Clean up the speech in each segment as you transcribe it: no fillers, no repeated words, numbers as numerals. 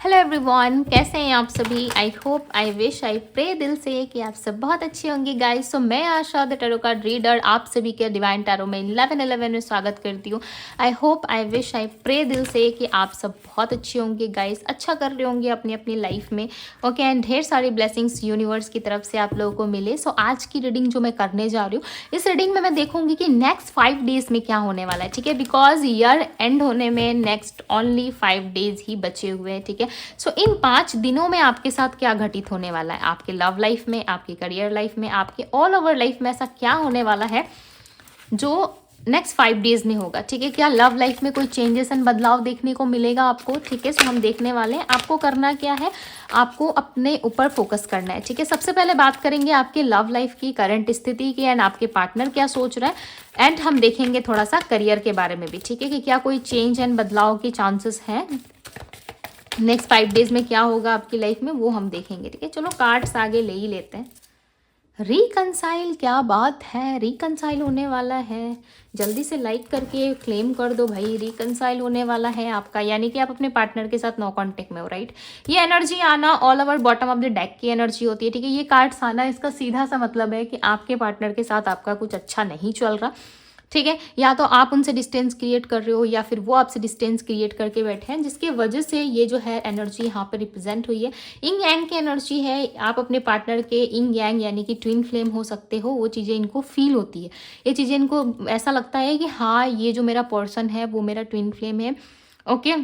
Hello everyone, कैसे हैं आप सभी। I hope, I wish, I pray दिल से कि आप सब बहुत अच्छे होंगे गाइस। सो मैं आशा द टैरो कार्ड रीडर आप सभी के डिवाइन टैरो में 11/11 में स्वागत करती हूँ। I hope, I wish, I pray दिल से कि आप सब बहुत अच्छे होंगे गाइस, अच्छा कर रहे होंगे अपनी अपनी लाइफ में। ओके, एंड ढेर सारी ब्लेसिंग्स यूनिवर्स की तरफ से आप लोगों को मिले। सो आज की रीडिंग जो मैं करने जा रही हूँ, इस रीडिंग में मैं देखूंगी कि नेक्स्ट 5 डेज में क्या होने वाला है। ठीक है, बिकॉज ईयर एंड होने में नेक्स्ट ओनली 5 डेज ही बचे हुए हैं। ठीक है, सो इन 5 दिनों में आपके साथ क्या घटित होने वाला है, आपके लव लाइफ में, आपके करियर लाइफ में, आपके ऑल ओवर लाइफ में ऐसा क्या होने वाला है जो नेक्स्ट 5 डेज में होगा। ठीक है, क्या लव लाइफ में कोई चेंजेस एंड बदलाव देखने को मिलेगा आपको। ठीक है, सो हम देखने वाले हैं। आपको करना क्या है, आपको अपने ऊपर फोकस करना है। ठीक है, सबसे पहले बात करेंगे आपके लव लाइफ की करंट स्थिति की एंड आपके पार्टनर क्या सोच रहा है, एंड हम देखेंगे थोड़ा सा करियर के बारे में भी। ठीक है, कि क्या कोई चेंज एंड बदलाव के चांसेस हैं नेक्स्ट 5 डेज में, क्या होगा आपकी लाइफ में, वो हम देखेंगे। ठीक है, चलो कार्ड्स आगे ले ही लेते हैं। रिकंसाइल, क्या बात है, रिकंसाइल होने वाला है। जल्दी से लाइक करके क्लेम कर दो भाई, रिकंसाइल होने वाला है आपका, यानी कि आप अपने पार्टनर के साथ नो कांटेक्ट में हो। राइट, ये एनर्जी आना all over bottom of the deck की एनर्जी होती है। ठीक है, ये कार्ड्स आना, इसका सीधा सा मतलब है कि आपके पार्टनर के साथ आपका कुछ अच्छा नहीं चल रहा। ठीक है, या तो आप उनसे डिस्टेंस क्रिएट कर रहे हो या फिर वो आपसे डिस्टेंस क्रिएट करके बैठे हैं, जिसकी वजह से ये जो है एनर्जी यहाँ पर रिप्रेजेंट हुई है। इंग यांग की एनर्जी है। आप अपने पार्टनर के इंग यांग यानी कि ट्विन फ्लेम हो सकते हो। वो चीज़ें इनको फील होती है, ये चीज़ें इनको ऐसा लगता है कि हाँ, ये जो मेरा पर्सन है वो मेरा ट्विन फ्लेम है। ओके,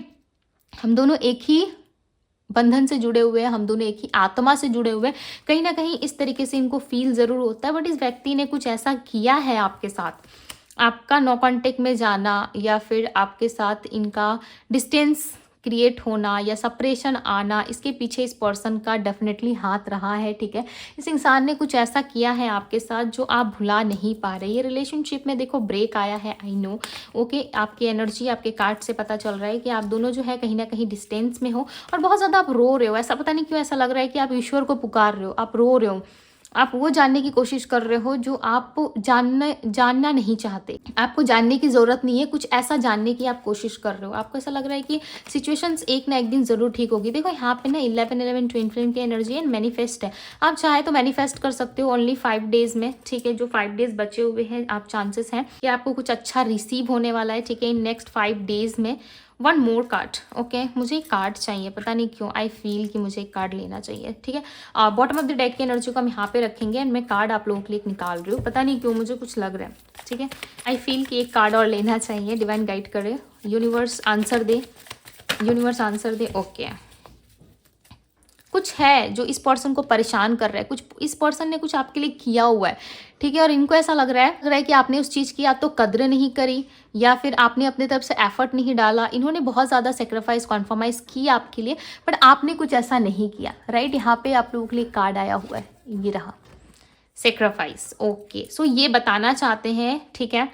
हम दोनों एक ही बंधन से जुड़े हुए हैं, हम दोनों एक ही आत्मा से जुड़े हुए हैं। कहीं ना कहीं इस तरीके से इनको फील ज़रूर होता है। बट इस व्यक्ति ने कुछ ऐसा किया है आपके साथ, आपका नो कांटेक्ट में जाना या फिर आपके साथ इनका डिस्टेंस क्रिएट होना या सेपरेशन आना, इसके पीछे इस पर्सन का डेफिनेटली हाथ रहा है। ठीक है, इस इंसान ने कुछ ऐसा किया है आपके साथ जो आप भुला नहीं पा रहे। ये रिलेशनशिप में देखो ब्रेक आया है, आई नो। ओके, आपकी एनर्जी, आपके कार्ड से पता चल रहा है कि आप दोनों जो है कहीं ना कहीं डिस्टेंस में हो और बहुत ज़्यादा आप रो रहे हो। ऐसा पता नहीं क्यों ऐसा लग रहा है कि आप ईश्वर को पुकार रहे हो, आप रो रहे हो, आप वो जानने की कोशिश कर रहे हो जो आप जानना नहीं चाहते। आपको जानने की ज़रूरत नहीं है, कुछ ऐसा जानने की आप कोशिश कर रहे हो। आपको ऐसा लग रहा है कि सिचुएशंस एक ना एक दिन ज़रूर ठीक होगी। देखो यहाँ पे ना 11/11 ट्विन फ्लेम की एनर्जी एंड मैनिफेस्ट है। आप चाहे तो मैनिफेस्ट कर सकते हो ओनली 5 डेज में। ठीक है, जो 5 डेज बचे हुए हैं, आप चांसेस हैं कि आपको कुछ अच्छा रिसीव होने वाला है। ठीक है, इन नेक्स्ट 5 डेज में। One more card. ओके, मुझे एक कार्ड चाहिए, पता नहीं क्यों आई फील कि मुझे एक कार्ड लेना चाहिए। ठीक है, बॉटम ऑफ द डेक की एनर्जी को हम यहाँ पे रखेंगे एंड मैं कार्ड आप लोगों के लिए निकाल रही हूँ। पता नहीं क्यों मुझे कुछ लग रहा है। ठीक है, आई फील कि एक कार्ड और लेना चाहिए। डिवाइन गाइड करे, यूनिवर्स आंसर दे, यूनिवर्स आंसर दे। ओके, कुछ है जो इस पर्सन को परेशान कर रहा है, कुछ इस पर्सन ने कुछ आपके लिए किया हुआ है। ठीक है, और इनको ऐसा लग रहा है कि आपने उस चीज़ की या तो कद्र नहीं करी या फिर आपने अपने तरफ से एफर्ट नहीं डाला। इन्होंने बहुत ज़्यादा सेक्रीफाइस कॉन्फर्माइज की आपके लिए, बट आपने कुछ ऐसा नहीं किया। राइट, यहाँ पे आप लोगों के लिए कार्ड आया हुआ है, ये रहा सेक्रीफाइस। ओके, सो ये बताना चाहते हैं। ठीक है,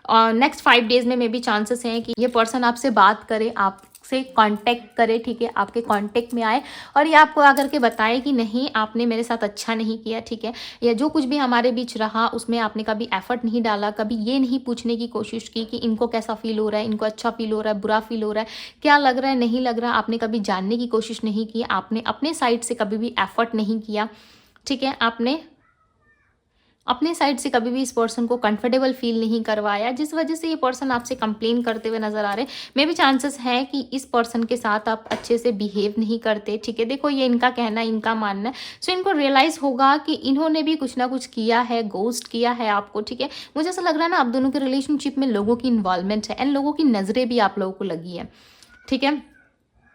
और नेक्स्ट 5 डेज में मे भी चांसेस हैं कि ये पर्सन आपसे बात करे, आपसे कांटेक्ट करे। ठीक है, आपके कांटेक्ट में आए और ये आपको आकर के बताए कि नहीं, आपने मेरे साथ अच्छा नहीं किया। ठीक है, या जो कुछ भी हमारे बीच रहा उसमें आपने कभी एफर्ट नहीं डाला, कभी ये नहीं पूछने की कोशिश की कि इनको कैसा फील हो रहा है, इनको अच्छा फील हो रहा है, बुरा फील हो रहा है, क्या लग रहा है, नहीं लग रहा। आपने कभी जानने की कोशिश नहीं की, आपने अपने साइड से कभी भी एफर्ट नहीं किया। ठीक है, आपने अपने साइड से कभी भी इस पर्सन को कंफर्टेबल फील नहीं करवाया, जिस वजह से ये पर्सन आपसे कंप्लेन करते हुए नजर आ रहे हैं। मे भी चांसेस है कि इस पर्सन के साथ आप अच्छे से बिहेव नहीं करते। ठीक है, देखो ये इनका कहना, इनका मानना है। सो इनको रियलाइज होगा कि इन्होंने भी कुछ ना कुछ किया है, गोस्ट किया है आपको। ठीक है, मुझे ऐसा लग रहा है ना, आप दोनों के रिलेशनशिप में लोगों की इन्वॉल्वमेंट है एंड लोगों की नज़रें भी आप लोगों को लगी है। ठीक है,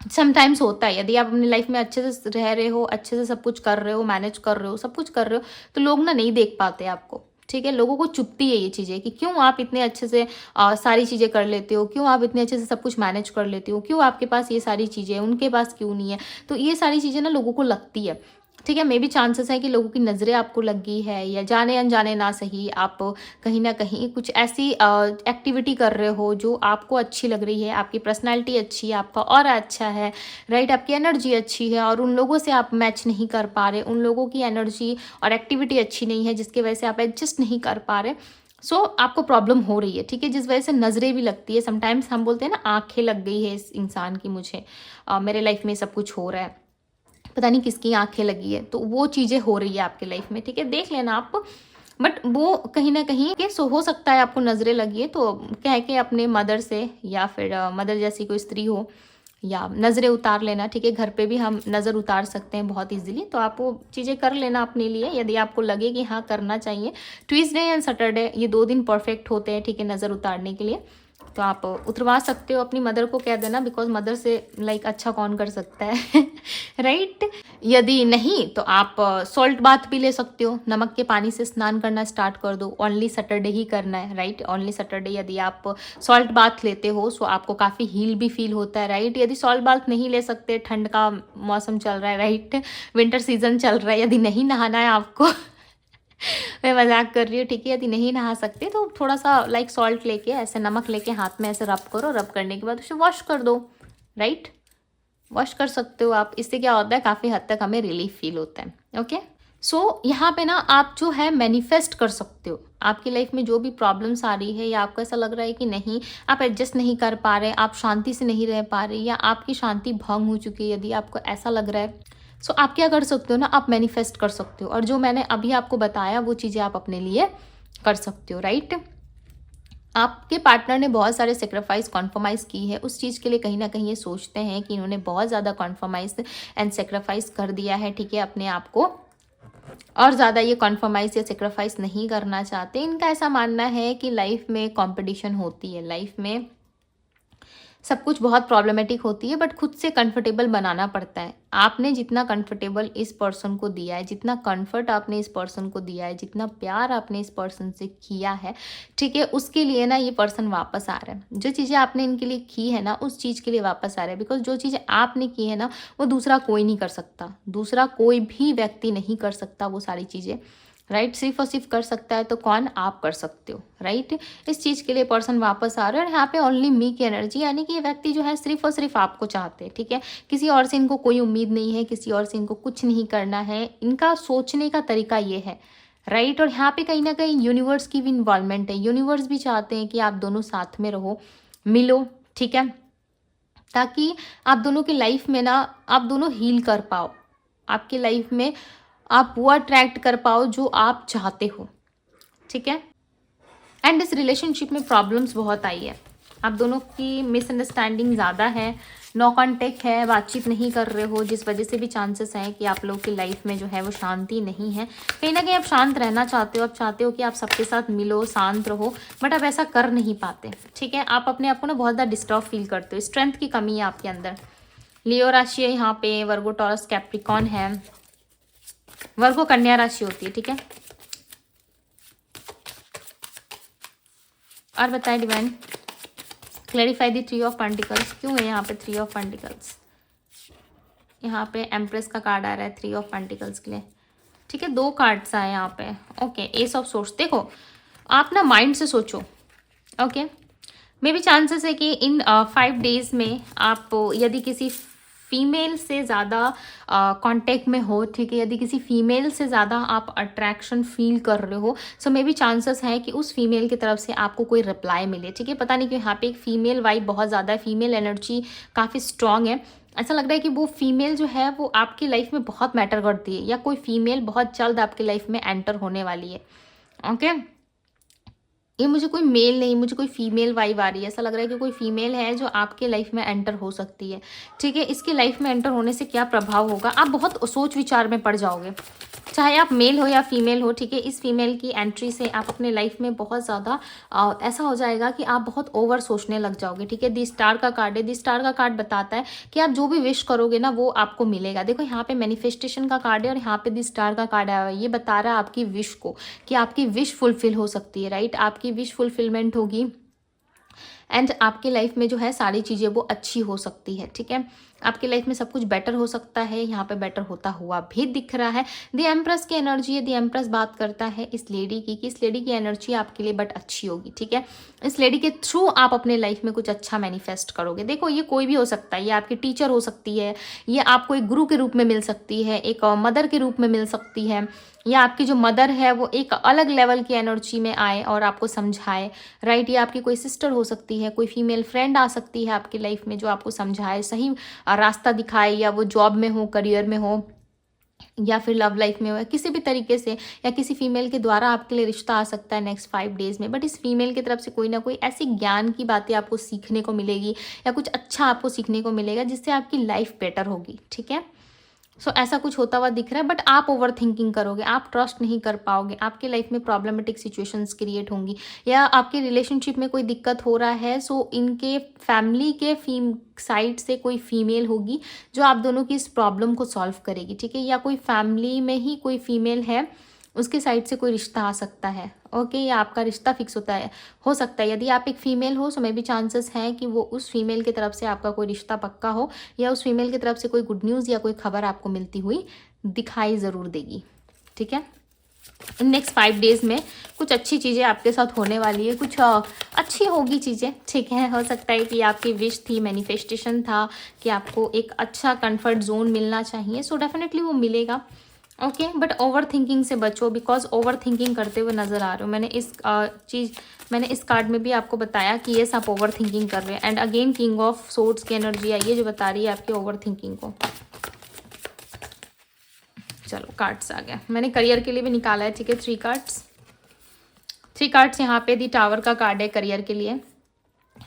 समटाइम्स होता है, यदि आप अपनी लाइफ में अच्छे से रह रहे हो, अच्छे से सब कुछ कर रहे हो, मैनेज कर रहे हो, सब कुछ कर रहे हो, तो लोग ना नहीं देख पाते आपको। ठीक है, लोगों को चुभती है ये चीज़ें कि क्यों आप इतने अच्छे से सारी चीज़ें कर लेते हो, क्यों आप इतने अच्छे से सब कुछ मैनेज कर लेते हो, क्यों आपके पास ये सारी चीज़ें, उनके पास क्यों नहीं है। तो ये सारी चीज़ें ना लोगों को लगती है। ठीक है, मे भी चांसेस है कि लोगों की नज़रें आपको लगी है, या जाने अनजाने ना सही, आप कहीं ना कहीं कुछ ऐसी एक्टिविटी कर रहे हो जो आपको अच्छी लग रही है, आपकी पर्सनालिटी अच्छी है, आपका ऑरा अच्छा है। राइट, आपकी एनर्जी अच्छी है और उन लोगों से आप मैच नहीं कर पा रहे, उन लोगों की एनर्जी और एक्टिविटी अच्छी नहीं है, जिसकी वजह से आप एडजस्ट नहीं कर पा रहे। आपको प्रॉब्लम हो रही है, ठीक है, जिस वजह से नज़रें भी लगती है। समटाइम्स हम बोलते हैं ना, आंखें लग गई है इस इंसान की, मुझे मेरे लाइफ में सब कुछ हो रहा है, पता नहीं किसकी आंखें लगी है, तो वो चीज़ें हो रही है आपके लाइफ में, ठीक है, देख लेना आप। बट वो कहीं ना कहीं के सो हो सकता है आपको नज़रें लगी है, तो कह के अपने मदर से, या फिर मदर जैसी कोई स्त्री हो, या नज़रें उतार लेना, ठीक है। घर पे भी हम नज़र उतार सकते हैं बहुत इजीली, तो आप वो चीज़ें कर लेना अपने लिए, यदि आपको लगे कि हाँ करना चाहिए। ट्यूसडे एंड सैटरडे ये 2 दिन परफेक्ट होते हैं, ठीक है, नज़र उतारने के लिए, तो आप उतरवा सकते हो। अपनी मदर को कह देना, बिकॉज मदर से लाइक अच्छा कौन कर सकता है राइट। यदि नहीं तो आप सॉल्ट बाथ भी ले सकते हो, नमक के पानी से स्नान करना स्टार्ट कर दो। ओनली सैटरडे ही करना है, राइट, ओनली सैटरडे यदि आप सॉल्ट बाथ लेते हो सो आपको काफ़ी हील भी फील होता है, राइट। यदि सॉल्ट बाथ नहीं ले सकते, ठंड का मौसम चल रहा है, राइट, विंटर सीजन चल रहा है, यदि नहीं नहाना है आपको मैं मजाक कर रही हूँ, ठीक है। यदि नहीं नहा सकते तो थोड़ा सा लाइक सॉल्ट लेके, ऐसे नमक लेके हाथ में ऐसे रब करो, रब करने के बाद उसे वॉश कर दो, राइट, वॉश कर सकते हो आप। इससे क्या होता है, काफ़ी हद तक हमें रिलीफ फील होता है। ओके, सो यहाँ पे ना आप जो है मैनिफेस्ट कर सकते हो। आपकी लाइफ में जो भी प्रॉब्लम्स आ रही है, या आपको ऐसा लग रहा है कि नहीं, आप एडजस्ट नहीं कर पा रहे, आप शांति से नहीं रह पा रहे, या आपकी शांति भंग हो चुकी है, यदि आपको ऐसा लग रहा है, सो आप क्या कर सकते हो ना, आप मैनिफेस्ट कर सकते हो। और जो मैंने अभी आपको बताया वो चीज़ें आप अपने लिए कर सकते हो, राइट। आपके पार्टनर ने बहुत सारे सेक्रीफाइस कॉन्फर्माइज़ की है, उस चीज़ के लिए कहीं ना कहीं ये सोचते हैं कि इन्होंने बहुत ज़्यादा कॉन्फर्माइज एंड सेक्रीफाइस कर दिया है, ठीक है, अपने आप को, और ज़्यादा ये कॉन्फर्माइज या सेक्रीफाइस नहीं करना चाहते। इनका ऐसा मानना है कि लाइफ में कंपटीशन होती है, लाइफ में सब कुछ बहुत प्रॉब्लमेटिक होती है, बट खुद से कंफर्टेबल बनाना पड़ता है। आपने जितना कंफर्टेबल इस पर्सन को दिया है, जितना कंफर्ट आपने इस पर्सन को दिया है, जितना प्यार आपने इस पर्सन से किया है, ठीक है, उसके लिए ना ये पर्सन वापस आ रहा है। जो चीज़ें आपने इनके लिए की है ना, उस चीज़ के लिए वापस आ रहा है। बिकॉज जो चीज़ें आपने की है ना, वो दूसरा कोई नहीं कर सकता, दूसरा कोई भी व्यक्ति नहीं कर सकता वो सारी चीज़ें, राइट। सिर्फ और सिर्फ कर सकता है तो कौन, आप कर सकते हो, राइट। इस चीज़ के लिए पर्सन वापस आ रहा है। और यहाँ पे ओनली मी की एनर्जी, यानी कि ये व्यक्ति जो है सिर्फ और सिर्फ आपको चाहते हैं, ठीक है। किसी और से इनको कोई उम्मीद नहीं है, किसी और से इनको कुछ नहीं करना है। इनका सोचने का तरीका ये है, राइट। और यहाँ पे कहीं ना कहीं यूनिवर्स की भी इन्वॉल्वमेंट है। यूनिवर्स भी चाहते हैं कि आप दोनों साथ में रहो, मिलो, ठीक है, ताकि आप दोनों की लाइफ में ना, आप दोनों हील कर पाओ, आपकी लाइफ में आप वो अट्रैक्ट कर पाओ जो आप चाहते हो, ठीक है। एंड इस रिलेशनशिप में प्रॉब्लम्स बहुत आई है, आप दोनों की मिसअंडरस्टैंडिंग ज़्यादा है, नो कॉन्टेक्ट है, बातचीत नहीं कर रहे हो, जिस वजह से भी चांसेस हैं कि आप लोग की लाइफ में जो है वो शांति नहीं है। कहीं ना कहीं आप शांत रहना चाहते हो, आप चाहते हो कि आप सबके साथ मिलो, शांत रहो, बट आप ऐसा कर नहीं पाते, ठीक है। आप अपने आप को ना बहुत ज़्यादा डिस्टर्ब फील करते हो, स्ट्रेंथ की कमी है आपके अंदर। लियो राशि है यहाँ पे, वर्गो, टॉरस, कैप्रिकॉन है, वर्गो कन्या राशि होती है, ठीक है। और बताएं divine, clarify the 3 of pentacles, क्यों है यहाँ पे 3 ऑफ पेंटिकल्स। यहाँ पे एम्प्रेस का कार्ड आ रहा है 3 ऑफ पेंटिकल्स के लिए, ठीक है। 2 कार्ड्स आए यहाँ पे, ओके। एस ऑफ सोर्स, देखो आप ना माइंड से सोचो, ओके। मे भी चांसेस है कि इन 5 डेज में आप यदि किसी फीमेल से ज़्यादा कांटेक्ट में हो, ठीक है, यदि किसी फीमेल से ज़्यादा आप अट्रैक्शन फील कर रहे हो, सो मे बी चांसेस है कि उस फीमेल की तरफ से आपको कोई रिप्लाई मिले, ठीक है। पता नहीं क्यों यहाँ पे एक फीमेल वाइब बहुत ज़्यादा है, फीमेल एनर्जी काफ़ी स्ट्रांग है। ऐसा लग रहा है कि वो फीमेल जो है वो आपकी लाइफ में बहुत मैटर करती है, या कोई फीमेल बहुत जल्द आपकी लाइफ में एंटर होने वाली है, ओके। ये मुझे कोई मेल नहीं, मुझे कोई फीमेल वाइब आ रही है। ऐसा लग रहा है कि कोई फीमेल है जो आपके लाइफ में एंटर हो सकती है, ठीक है। इसके लाइफ में एंटर होने से क्या प्रभाव होगा, आप बहुत सोच विचार में पड़ जाओगे, चाहे आप मेल हो या फीमेल हो, ठीक है। इस फीमेल की एंट्री से आप अपने लाइफ में बहुत ज़्यादा ऐसा हो जाएगा कि आप बहुत ओवर सोचने लग जाओगे, ठीक है। दी स्टार का कार्ड है, दी स्टार का कार्ड बताता है कि आप जो भी विश करोगे ना वो आपको मिलेगा। देखो यहाँ पे मैनिफेस्टेशन का कार्ड है, और यहाँ पे दी स्टार का कार्ड आया हुआ है। ये बता रहा है आपकी विश को, कि आपकी विश फुलफिल हो सकती है, राइट। आपकी विश फुलफिलमेंट होगी, एंड आपकी लाइफ में जो है सारी चीज़ें वो अच्छी हो सकती है, ठीक है। आपकी लाइफ में सब कुछ बेटर हो सकता है, यहाँ पे बेटर होता हुआ भी दिख रहा है। द एम्प्रेस की एनर्जी है, द एम्प्रेस बात करता है इस लेडी की कि इस लेडी की एनर्जी आपके लिए बट अच्छी होगी, ठीक है। इस लेडी के थ्रू आप अपने लाइफ में कुछ अच्छा मैनिफेस्ट करोगे। देखो ये कोई भी हो सकता है, ये आपकी टीचर हो सकती है, ये आपको एक गुरु के रूप में मिल सकती है, एक मदर के रूप में मिल सकती है, या आपकी जो मदर है वो एक अलग लेवल की एनर्जी में आए और आपको समझाए, राइट। ये आपकी कोई सिस्टर हो सकती है, कोई फीमेल फ्रेंड आ सकती है आपकी लाइफ में जो आपको समझाए, सही रास्ता दिखाए, या वो जॉब में हो, करियर में हो, या फिर लव लाइफ में हो, किसी भी तरीके से, या किसी फीमेल के द्वारा आपके लिए रिश्ता आ सकता है नेक्स्ट 5 डेज में। बट इस फीमेल की तरफ से कोई ना कोई ऐसी ज्ञान की बातें आपको सीखने को मिलेगी, या कुछ अच्छा आपको सीखने को मिलेगा जिससे आपकी लाइफ बेटर होगी, ठीक है। सो ऐसा कुछ होता हुआ दिख रहा है। बट आप ओवर थिंकिंग करोगे, आप ट्रस्ट नहीं कर पाओगे, आपकी लाइफ में प्रॉब्लमेटिक सिचुएशंस क्रिएट होंगी, या आपके रिलेशनशिप में कोई दिक्कत हो रहा है। सो इनके फैमिली के साइड से कोई फीमेल होगी जो आप दोनों की इस प्रॉब्लम को सॉल्व करेगी, ठीक है। या कोई फैमिली में ही कोई फीमेल है, उसके साइड से कोई रिश्ता आ सकता है, ओके। या आपका रिश्ता फिक्स होता है, हो सकता है। यदि आप एक फीमेल हो, सो मे भी चांसेस हैं कि वो उस फीमेल की तरफ से आपका कोई रिश्ता पक्का हो, या उस फीमेल की तरफ से कोई गुड न्यूज़ या कोई खबर आपको मिलती हुई दिखाई ज़रूर देगी, ठीक है। इन नेक्स्ट 5 डेज में कुछ अच्छी चीज़ें आपके साथ होने वाली है, कुछ अच्छी होगी चीज़ें, ठीक है। हो सकता है कि आपकी विश थी, मैनिफेस्टेशन था कि आपको एक अच्छा कंफर्ट जोन मिलना चाहिए, सो डेफिनेटली वो मिलेगा, ओके। बट ओवर थिंकिंग से बचो, बिकॉज ओवर थिंकिंग करते हुए नज़र आ रहे हो। मैंने इस कार्ड में भी आपको बताया कि ये आप ओवर थिंकिंग कर रहे हैं। And again king of swords की एनर्जी आई है जो बता रही है आपकी ओवर थिंकिंग को। चलो कार्ड्स आ गए, मैंने करियर के लिए भी निकाला है, ठीक है। 3 कार्ड्स यहाँ पे दी टावर का कार्ड है करियर के लिए।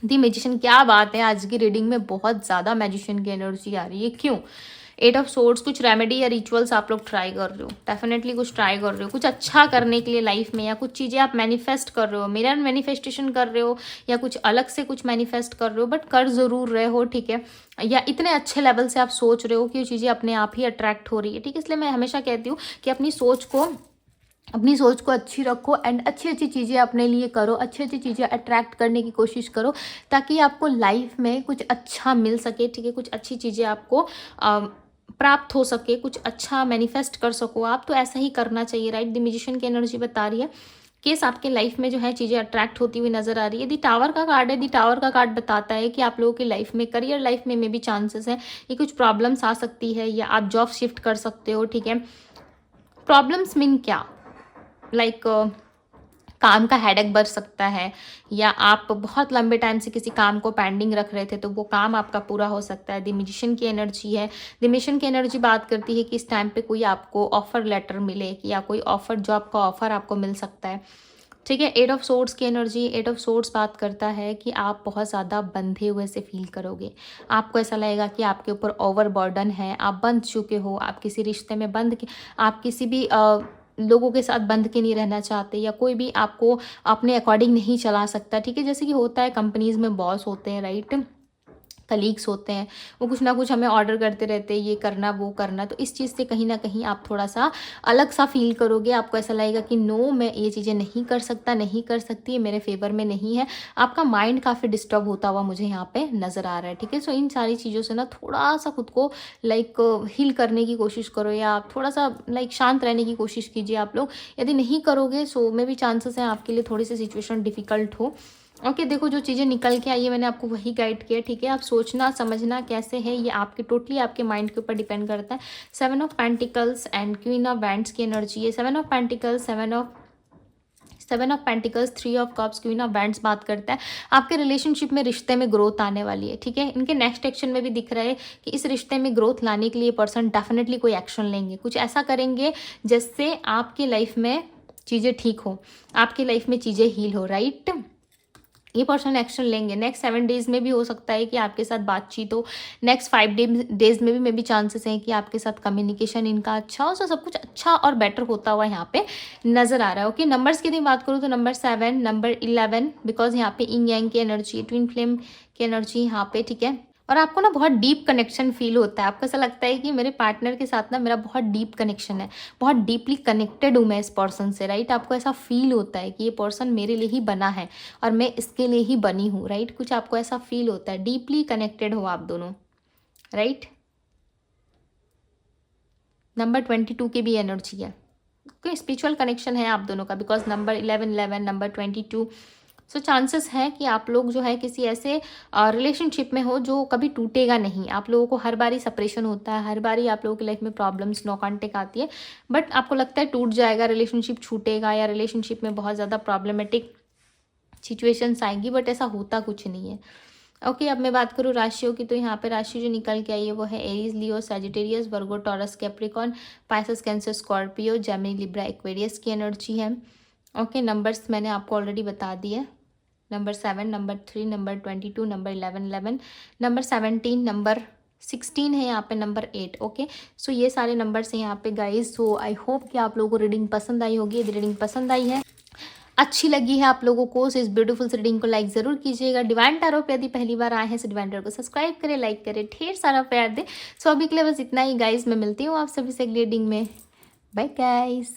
दी मैजिशियन, क्या बात है, आज की रीडिंग में बहुत ज़्यादा मैजिशियन की एनर्जी आ रही है, क्यों। 8 ऑफ सोर्ड्स, कुछ रेमेडी या रिचुअल्स आप लोग ट्राई कर रहे हो, डेफिनेटली कुछ ट्राई कर रहे हो, कुछ अच्छा करने के लिए लाइफ में, या कुछ चीज़ें आप मैनिफेस्ट कर रहे हो, मिरर मैनिफेस्टेशन कर रहे हो, या कुछ अलग से कुछ मैनिफेस्ट कर रहे हो, बट कर ज़रूर रहे हो, ठीक है। या इतने अच्छे लेवल से आप सोच रहे हो कि वो चीज़ें अपने आप ही अट्रैक्ट हो रही है, ठीक है। इसलिए मैं हमेशा कहती हूँ कि अपनी सोच को अच्छी रखो, एंड अच्छी अच्छी चीज़ें अपने लिए करो, अच्छी अच्छी चीज़ें अट्रैक्ट करने की कोशिश करो, ताकि आपको लाइफ में कुछ अच्छा मिल सके, ठीक है। कुछ अच्छी चीज़ें आपको प्राप्त हो सके, कुछ अच्छा मैनिफेस्ट कर सको आप, तो ऐसा ही करना चाहिए, राइट। द मैजिशियन की एनर्जी बता रही है कि इस आपके लाइफ में जो है चीज़ें अट्रैक्ट होती हुई नजर आ रही है। दी टावर का कार्ड है, दी टावर का कार्ड बताता है कि आप लोगों की लाइफ में, करियर लाइफ में भी चांसेस है कि कुछ प्रॉब्लम्स आ सकती है, या आप जॉब शिफ्ट कर सकते हो, ठीक है। प्रॉब्लम्स मीन क्या, लाइक काम का हेडेक बढ़ सकता है, या आप बहुत लंबे टाइम से किसी काम को पेंडिंग रख रहे थे तो वो काम आपका पूरा हो सकता है। द मैजिशियन की एनर्जी है, द मैजिशियन की एनर्जी बात करती है कि इस टाइम पे कोई आपको ऑफर लेटर मिले, या कोई ऑफर, जॉब का ऑफर आपको मिल सकता है, ठीक है। 8 ऑफ सोर्ड्स की एनर्जी, 8 ऑफ सोर्ड्स बात करता है कि आप बहुत ज़्यादा बंधे हुए से फील करोगे, आपको ऐसा लगेगा कि आपके ऊपर ओवर बर्डन है, आप बंध चुके हो, आप किसी रिश्ते में आप किसी भी लोगों के साथ बंध के नहीं रहना चाहते, या कोई भी आपको अपने अकॉर्डिंग नहीं चला सकता, ठीक है। जैसे कि होता है कंपनीज़ में बॉस होते हैं, राइट, कलीग्स होते हैं, वो कुछ ना कुछ हमें ऑर्डर करते रहते हैं, ये करना वो करना, तो इस चीज़ से कहीं ना कहीं आप थोड़ा सा अलग सा फील करोगे, आपको ऐसा लगेगा कि नो, मैं ये चीज़ें नहीं कर सकता, नहीं कर सकती, ये मेरे फेवर में नहीं है। आपका माइंड काफ़ी डिस्टर्ब होता हुआ मुझे यहाँ पे नज़र आ रहा है, ठीक है। सो इन सारी चीज़ों से ना थोड़ा सा खुद को लाइक हील करने की कोशिश करो, या थोड़ा सा लाइक शांत रहने की कोशिश कीजिए आप लोग। यदि नहीं करोगे, सो में भी चांसेस हैं आपके लिए थोड़ी सी सिचुएशन डिफ़िकल्ट हो, ओके। देखो जो चीज़ें निकल के आई है मैंने आपको वही गाइड किया, ठीक है। आप सोचना समझना कैसे है ये आपके टोटली आपके माइंड के ऊपर डिपेंड करता है। 7 of pentacles and queen of wands की एनर्जी है। 7 of pentacles, 7 of pentacles, 3 of cups, queen of wands बात करता है आपके रिलेशनशिप में, रिश्ते में ग्रोथ आने वाली है, ठीक है। इनके नेक्स्ट एक्शन में भी दिख रहा है कि इस रिश्ते में ग्रोथ लाने के लिए पर्सन डेफिनेटली कोई एक्शन लेंगे, कुछ ऐसा करेंगे जिससे आपकी लाइफ में चीज़ें ठीक हो, आपकी लाइफ में चीज़ें हील हो, राइट। ये पर्सन एक्शन लेंगे। नेक्स्ट 7 डेज में भी हो सकता है कि आपके साथ बातचीत हो, नेक्स्ट 5 डेज में भी चांसेस हैं कि आपके साथ कम्युनिकेशन इनका अच्छा हो, सब कुछ अच्छा और बेटर होता हुआ यहाँ पे नजर आ रहा है, ओके। नंबर्स की बात करूँ तो नंबर 7, नंबर 11, बिकॉज यहाँ पे इंग यांग की एनर्जी, ट्विन फ्लेम की एनर्जी यहाँ पे, ठीक है। और आपको ना बहुत डीप कनेक्शन फील होता है, आपको ऐसा लगता है कि मेरे पार्टनर के साथ ना मेरा बहुत डीप कनेक्शन है, बहुत डीपली कनेक्टेड हूँ मैं इस पर्सन से, राइट। आपको ऐसा फील होता है कि ये पर्सन मेरे लिए ही बना है और मैं इसके लिए ही बनी हूँ, राइट। कुछ आपको ऐसा फील होता है, डीपली कनेक्टेड हो आप दोनों, राइट। नंबर 22 की भी एनर्जी है, ओके। स्पिरिचुअल कनेक्शन है आप दोनों का, because number 11 number 22। So chances है कि आप लोग जो है किसी ऐसे रिलेशनशिप में हो जो कभी टूटेगा नहीं। आप लोगों को हर बारी सेपरेशन होता है, हर बारी आप लोगों की लाइफ में प्रॉब्लम्स, नो कॉन्टेक्ट आती है, बट आपको लगता है टूट जाएगा, रिलेशनशिप छूटेगा, या रिलेशनशिप में बहुत ज़्यादा प्रॉब्लमेटिक सिचुएशंस आएंगी, बट ऐसा होता कुछ नहीं है, ओके। अब मैं बात करूँ राशियों की, तो यहाँ पे राशि जो निकल के आई है वो है Aries, Leo, Sagittarius, Virgo, Taurus, Capricorn, Pisces, Cancer, Scorpio, Gemini, Libra, Aquarius की एनर्जी है, ओके। नंबर्स मैंने आपको ऑलरेडी बता दिए, number 7, number 3, number 22, number 11, number 17, number 16 है यहाँ पे, नंबर 8, ओके। सो ये सारे नंबर्स हैं यहाँ पे गाइज। सो आई होप कि आप लोगों को रीडिंग पसंद आई होगी। यदि रीडिंग पसंद आई है, अच्छी लगी है आप लोगों को, इस ब्यूटीफुल रीडिंग को लाइक ज़रूर कीजिएगा। डिवाइन टैरो पे यदि पहली बार आए हैं तो डिवाइन टैरो को सब्सक्राइब करें, लाइक करें, ढेर सारा प्यार दें। सो अभी के लिए बस इतना ही गाइज, मैं मिलती हूँ आप सभी से अगली रीडिंग में। Bye guys.